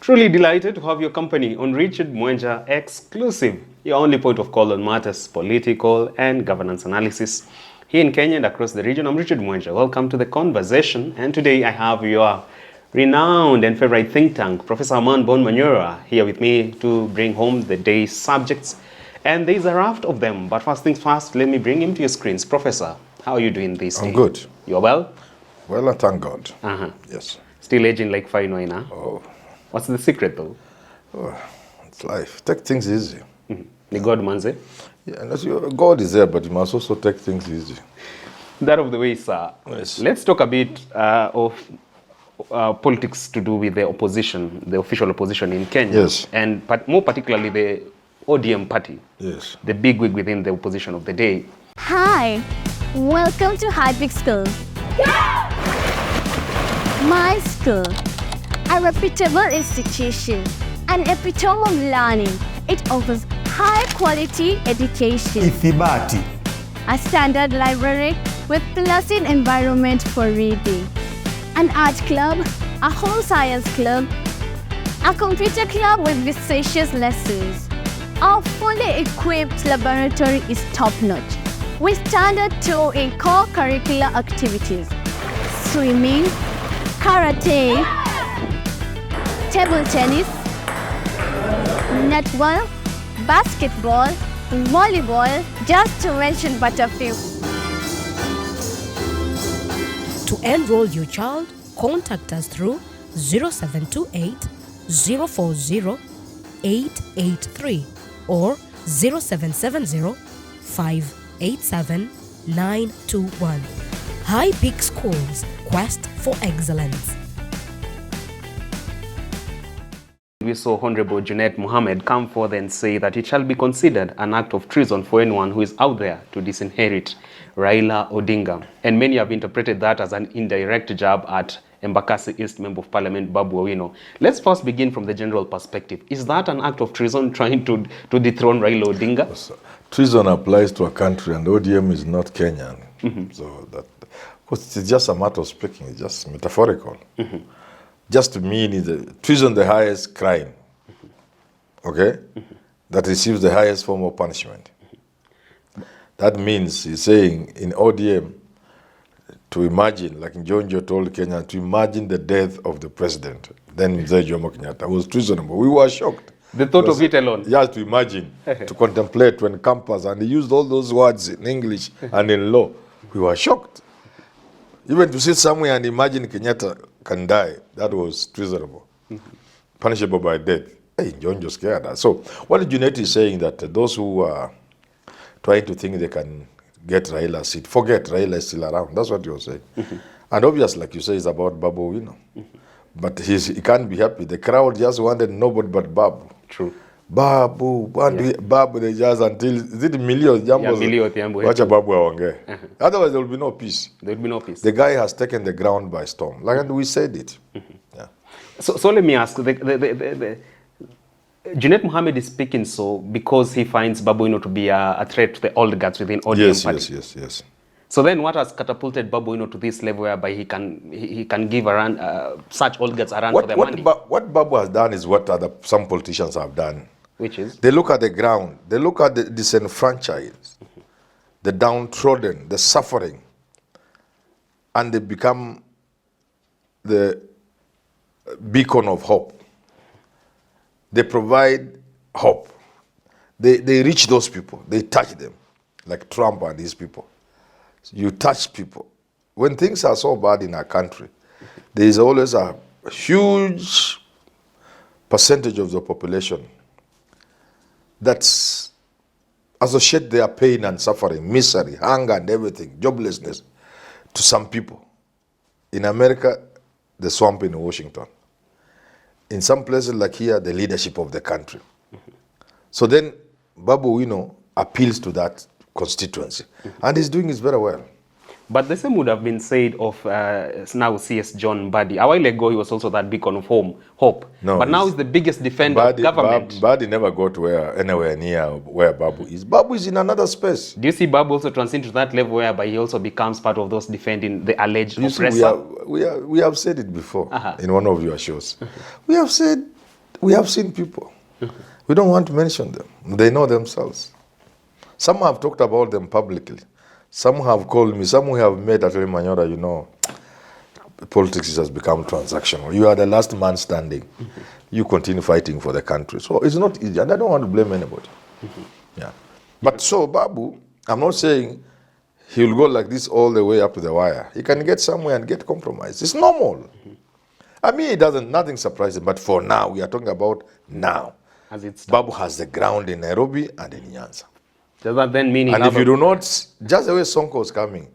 Truly delighted to have your company on Richard Mwenja Exclusive, your only point of call on matters political and governance analysis here in Kenya and across the region. I'm Richard Mwenja. Welcome to the conversation. And today I have your renowned and favorite think tank, Professor Herman Manyora, here with me to bring home the day's subjects. And there's a raft of them. But first things first, let me bring him to your screens. Professor, how are you doing this day? I'm good. You're well? Well, I thank God. Yes. Still aging like fine wine, huh? Oh. What's the secret, though? Oh, it's life. Take things easy. The God man's it? Yeah, God is there, but you must also take things easy. That of the way, sir. Yes. Let's talk a bit of politics to do with the opposition, the official opposition in Kenya. Yes. And more particularly the ODM party. Yes. The big wig within the opposition of the day. Hi, welcome to High-Peak School. My school, a reputable institution, an epitome of learning. It offers high-quality education. Ithibati. A standard library with placid environment for reading. An art club, a home science club, a computer club with vivacious lessons. Our fully equipped laboratory is top-notch, with standard 2 in core curricular activities. Swimming, karate, table tennis, netball, basketball, volleyball, just to mention but a few. To enroll your child, contact us through 0728 040 883 or 0770 587 921. High-Peak Schools, quest for excellence. We saw Honorable Junet Mohammed come forth and say that it shall be considered an act of treason for anyone who is out there to disinherit Raila Odinga. And many have interpreted that as an indirect jab at Embakasi East Member of Parliament Babu Owino. Let's first begin from the general perspective. Is that an act of treason trying to dethrone Raila Odinga? Yes, treason applies to a country and ODM is not Kenyan. So that, of course, it's just a matter of speaking. It's just metaphorical. Just to mean treason the highest crime, okay, that receives the highest form of punishment. That means he's saying in ODM to imagine, like Njonjo told Kenya, to imagine the death of the president. Then Mzee Jomo Kenyatta was treasonable. We were shocked. The thought of it alone. Yeah, to imagine, to contemplate, to encompass, and he used all those words in English and in law. We were shocked. Even to sit somewhere and imagine Kenyatta can die, that was treasonable, punishable by death. Hey, John just scared us. So what Junet is saying that those who are trying to think they can get Raila's seat, forget Raila is still around. That's what you're saying. And obviously, like you say, it's about Babu Owino. But he can't be happy. The crowd just wanted nobody but Babu. True. Babu, Babu, they just until, is it millions? Wacha Babu aongee. Otherwise, there will be no peace. There will be no peace. The guy has taken the ground by storm. Like, and we said it. Yeah. So let me ask, Junet Mohammed is speaking so because he finds Babu Owino to be a threat to the old guards within ODM party. Yes. So then what has catapulted Babu Owino to this level whereby he can give such old guards a run for their money? What Babu has done is what some politicians have done. Which is? They look at the ground. They look at the disenfranchised, the downtrodden, the suffering, and they become the beacon of hope. They provide hope. They reach those people. They touch them, like Trump and these people. You touch people. When things are so bad in our country, there is always a huge percentage of the population that's associate their pain and suffering, misery, hunger and everything, joblessness to some people. In America, the swamp in Washington. In some places like here, the leadership of the country. So then Babu Owino appeals to that constituency. And he's doing it very well. But the same would have been said of now CS John Mbadi. A while ago, he was also that beacon of hope. No, but now he's the biggest defender of government. Mbadi never got anywhere near where Babu is. Babu is in another space. Do you see Babu also transition to that level whereby he also becomes part of those defending the alleged oppressor? We have said it before in one of your shows. We have said we have seen people. We don't want to mention them. They know themselves. Some have talked about them publicly. Some have called me. Some we have met at Herman Manyora, you know, politics has become transactional. You are the last man standing. You continue fighting for the country. So it's not easy, and I don't want to blame anybody. Yeah. But so Babu, I'm not saying he will go like this all the way up to the wire. He can get somewhere and get compromised. It's normal. I mean, nothing surprising, but for now, we are talking about now. As it's Babu has the ground in Nairobi and in Nyanza. Does that then mean And if you do not, just the way Sonko is coming,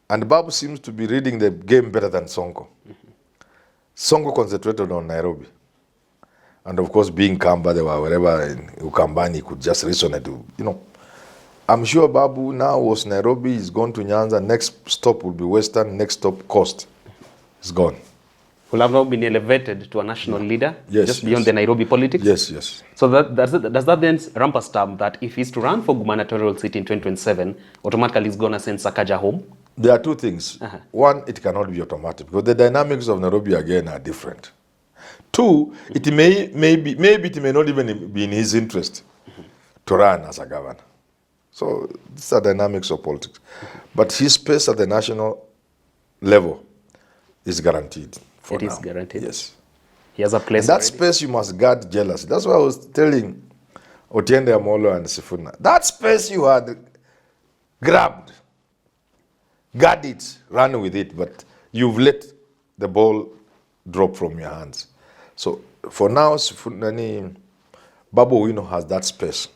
and Babu seems to be reading the game better than Sonko. Sonko concentrated on Nairobi. And of course, being Kamba, they were wherever in Ukambani could just resonate to, you know. I'm sure Babu now was Nairobi, he's gone to Nyanza, next stop will be Western, next stop Coast. He's gone. Will have now been elevated to a national leader, Yes, just beyond the Nairobi politics? Yes, yes. So does that then ramp a stamp that if he's to run for gubernatorial seat in 2027, automatically he's going to send Sakaja home? There are two things. One, it cannot be automatic because the dynamics of Nairobi again are different. Two, it maybe it may not even be in his interest to run as a governor. So these are dynamics of politics. But his space at the national level is guaranteed. It is guaranteed. Yes. He has a place. And that space you must guard jealously. That's why I was telling Otiende Amolo and Sifuna. That space you had grabbed, guard it, run with it, but you've let the ball drop from your hands. So for now, Babu Owino has that space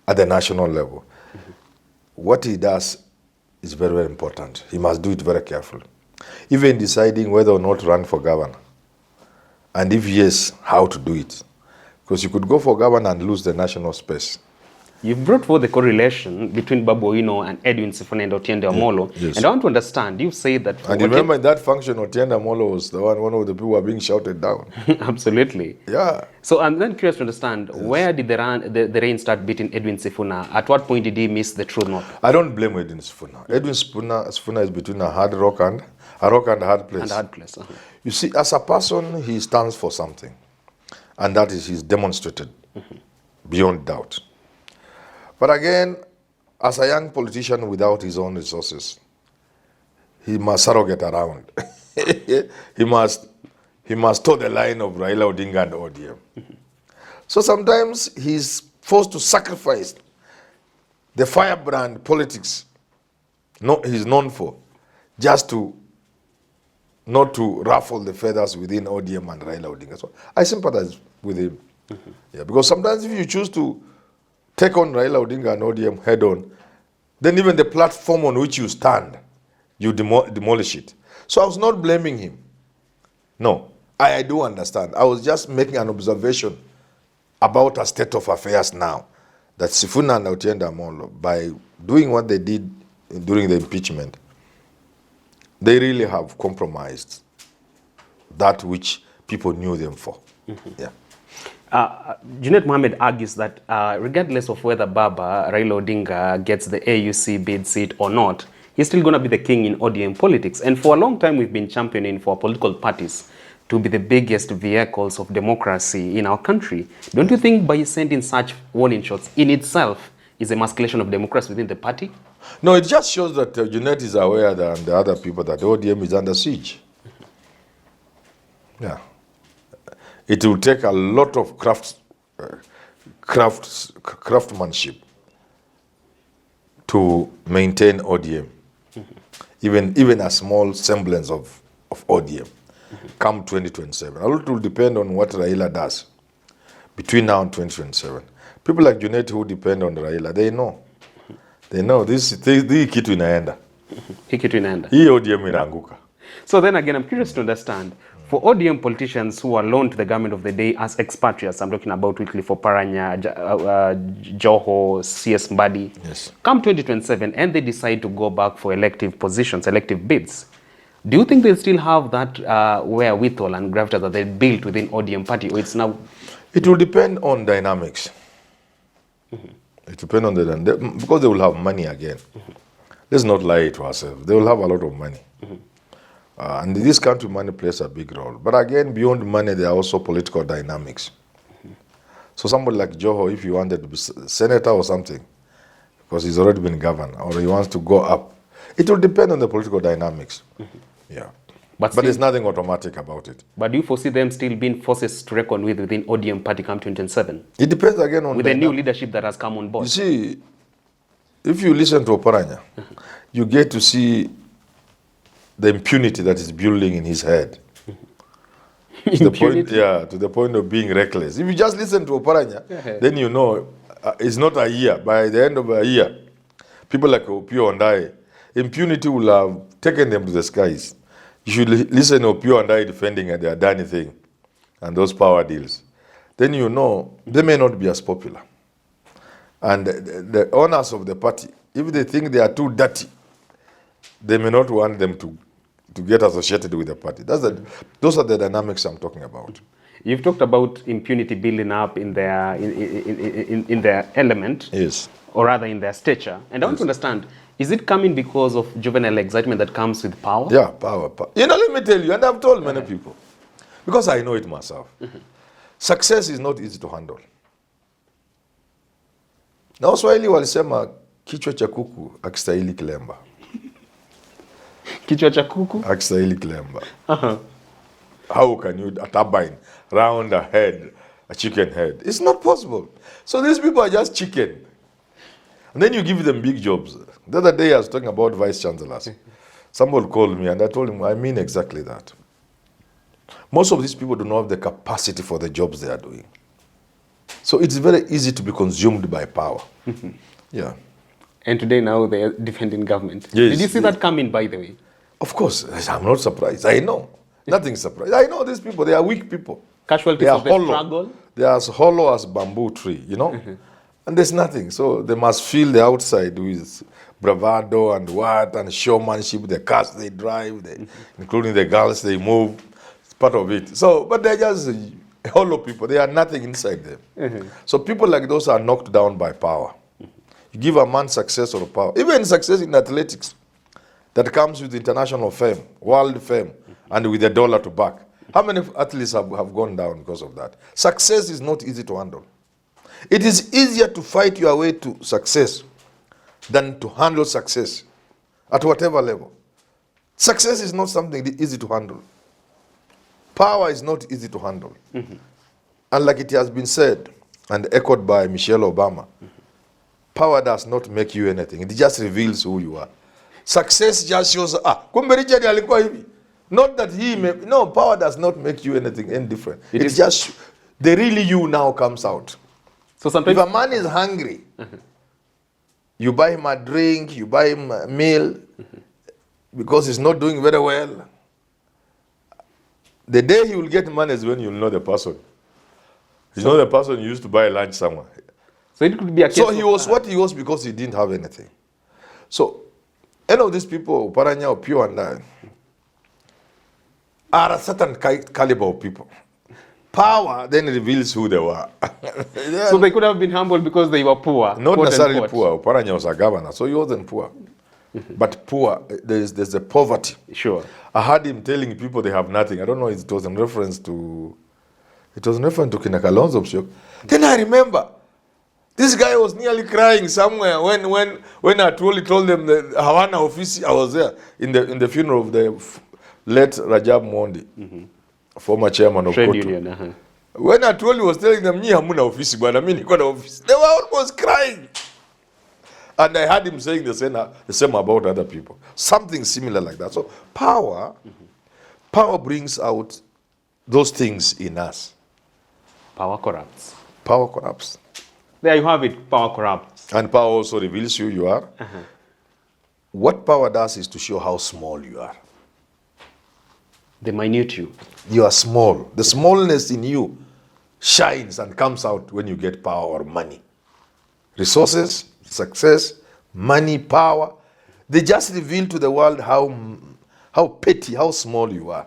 at the national level. What he does is very, very important. He must do it very carefully. Even deciding whether or not to run for governor. And if yes, how to do it. Because you could go for governor and lose the national space. You've brought forth the correlation between Babu Owino and Edwin Suuna and Otiende Amolo. Yes. And I want to understand, you say that... And you remember in that function, Otiende Amolo was one of the people who were being shouted down. Absolutely. Yeah. So I'm then curious to understand, where did the rain start beating Edwin Suuna? At what point did he miss the true north? I don't blame Edwin Suuna. Edwin Suuna is between a rock and a hard place. And hard place. You see, as a person, he stands for something. And that is he's demonstrated beyond doubt. But again, as a young politician without his own resources, he must surrogate around. he must toe the line of Raila Odinga and ODM. So sometimes he's forced to sacrifice the firebrand politics he's known for, just not to ruffle the feathers within ODM and Raila Odinga. So I sympathize with him. Yeah, because sometimes if you choose to take on Raila Odinga and ODM head on, then even the platform on which you stand, you demolish it. So I was not blaming him. No, I do understand. I was just making an observation about a state of affairs now, that Sifuna and Otiende Amolo, by doing what they did during the impeachment, they really have compromised that which people knew them for. Yeah. Junet Mohammed argues that regardless of whether Raila Odinga gets the AUC bid seat or not, he's still going to be the king in ODM politics. And for a long time, we've been championing for political parties to be the biggest vehicles of democracy in our country. Don't you think by sending such warning shots in itself is a masculation of democracy within the party? No, it just shows that Junet is aware and the other people that ODM is under siege. Yeah. It will take a lot of craftsmanship to maintain ODM, even a small semblance of ODM, come 2027. A lot will depend on what Raila does between now and 2027. People like Junet who depend on Raila, they know this kitu inaenda. Hii ODM inaanguka. So then again, I'm curious to understand, for ODM politicians who are loaned to the government of the day as expatriates, I'm talking about Wycliffe Oparanya, Joho, CS Mbadi, yes. Come 2027 and they decide to go back for elective positions, elective bids, do you think they'll still have that wherewithal and gravitas that they built within ODM party, or it's now... It will depend on dynamics. It will depend on because they will have money again. Let's not lie to ourselves. They will have a lot of money. And in this country, money plays a big role. But again, beyond money, there are also political dynamics. So somebody like Joho, if he wanted to be senator or something, because he's already been governor, or he wants to go up, it will depend on the political dynamics. Yeah. But there's nothing automatic about it. But do you foresee them still being forces to reckon with within ODM party come 2027? It depends again on with the new leadership that has come on board. You see, if you listen to Oparanya, you get to see the impunity that is building in his head. To the point of being reckless. If you just listen to Oparanya, then you know it's not a year. By the end of a year, people like Opio and I, impunity will have taken them to the skies. You should listen to Opio and I defending the Adani thing and those power deals. Then you know they may not be as popular. And the owners of the party, if they think they are too dirty, they may not want them to get associated with the party. Those are the dynamics I'm talking about. You've talked about impunity building up in their element, yes, or rather in their stature. And I want to understand, is it coming because of juvenile excitement that comes with power? Yeah, power. You know, let me tell you, and I've told many people, because I know it myself. Success is not easy to handle. Na Waswahili walisema kichwa cha kuku akistahili kilemba. Kichwa cha kuku akistahili kilemba. How can you turbine round a head, a chicken head? It's not possible. So these people are just chicken. And then you give them big jobs. The other day I was talking about vice chancellors. Somebody called me and I told him, I mean exactly that. Most of these people do not have the capacity for the jobs they are doing. So it's very easy to be consumed by power. Yeah. And today now they are defending government. Yes, did you see that coming, by the way? Of course. I'm not surprised. I know. Nothing surprised. I know these people. They are weak people. Casualties of the struggle. They are as hollow as bamboo tree, you know? And there's nothing. So they must fill the outside with bravado and what and showmanship, the cars they drive, including the girls they move. It's part of it. So, but they're just hollow people. They are nothing inside them. So people like those are knocked down by power. You give a man success or power, even success in athletics, that comes with international fame, world fame, and with a dollar to back. How many athletes have gone down because of that? Success is not easy to handle. It is easier to fight your way to success than to handle success at whatever level. Success is not something easy to handle. Power is not easy to handle. And like it has been said and echoed by Michelle Obama, power does not make you anything. It just reveals who you are. Success just shows, kumbe Richard alikuwa hivi. Not that no, power does not make you anything any different. It just, the real you now comes out. So sometimes, if a man is hungry, you buy him a drink, you buy him a meal, because he's not doing very well. The day he will get money is when you'll know the person. You know the person you used to buy lunch somewhere. So it could be a case. So he was what he was because he didn't have anything. So any of these people, Paranya, Opio and I, are a certain caliber of people. Power then reveals who they were. So they could have been humble because they were poor. Not necessarily poor. Paranya was a governor, so he wasn't poor. But poor, there's a poverty. Sure. I heard him telling people they have nothing. I don't know if it was in reference to Kina Kalonzo. Then I remember, this guy was nearly crying somewhere when I told them the Havana office. I was there in the funeral of the late Rajab Mondi, former chairman of Trade Kotu. Union. When I told you, was telling them, "Ni hamuna office, bwana, mimi niko na office." They were almost crying. And I heard him saying the same about other people. Something similar like that. So power brings out those things in us. Power corrupts. Power corrupts. There you have it, power corrupts. And power also reveals who you are. What power does is to show how small you are. They minute you. You are small. The smallness in you shines and comes out when you get power or money. Resources, success, money, power, they just reveal to the world how petty, how small you are.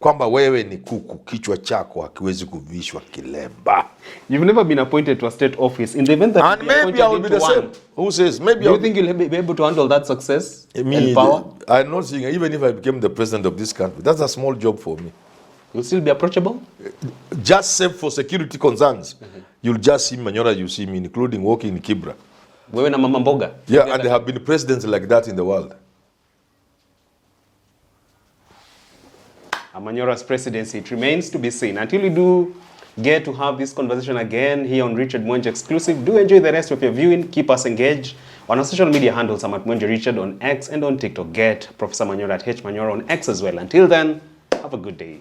kwamba wewe ni kuku, kichwa chako hakiwezi kuvishwa kilemba. You've never been appointed to a state office. In the event that And maybe I will be the same. Who says? Maybe do you think you'll be able to handle that success and power? I'm not saying, even if I became the president of this country, that's a small job for me. You'll still be approachable? Just save for security concerns. You'll just see Manyora, you see me, including walking in Kibra. Wewe na mama mboga. Yeah, and there have been presidents like that in the world. Manyora's presidency, it remains to be seen. Until we do get to have this conversation again here on Richard Mwenja Exclusive, do enjoy the rest of your viewing. Keep us engaged on our social media handles. I'm at Mwenja Richard on X and on TikTok. Get Professor Manyora at H Manyora on X as well. Until then, have a good day.